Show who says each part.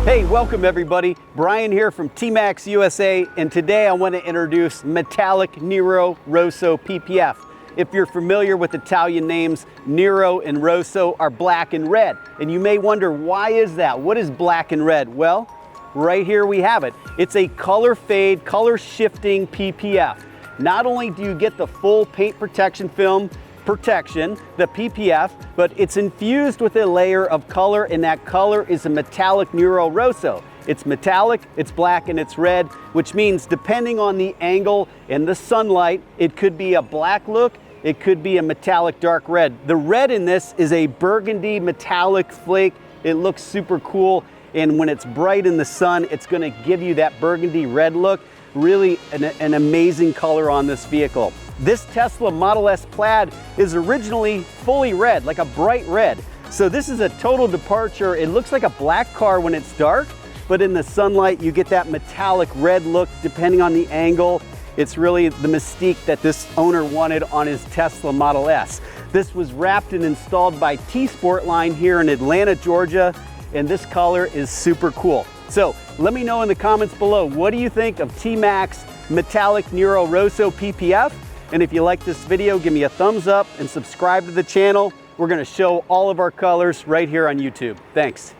Speaker 1: Hey, welcome everybody. Brian here from TMaxx USA, and today I want to introduce metallic Rero Rosso PPF. If you're familiar with Italian names, Rero and Rosso are black and red. And you may wonder, why is that? What is black and red? Well, right here we have it. It's a color fade, color shifting PPF. Not only do you get the full paint protection film protection, the PPF, but it's infused with a layer of color, and that color is a metallic Rero Rosso. It's metallic, it's black, and it's red, which means depending on the angle and the sunlight, it could be a black look, it could be a metallic dark red. The red in this is a burgundy metallic flake. It looks super cool, and when it's bright in the sun, it's gonna give you that burgundy red look. Really an amazing color on this vehicle. This Tesla Model S Plaid is originally fully red, like a bright red. So this is a total departure. It looks like a black car when it's dark, but in the sunlight, you get that metallic red look depending on the angle. It's really the mystique that this owner wanted on his Tesla Model S. This was wrapped and installed by Sportline here in Atlanta, Georgia, and this color is super cool. So let me know in the comments below, what do you think of TMaxx metallic Rero Rosso PPF? And if you like this video, give me a thumbs up and subscribe to the channel. We're gonna show all of our colors right here on YouTube. Thanks.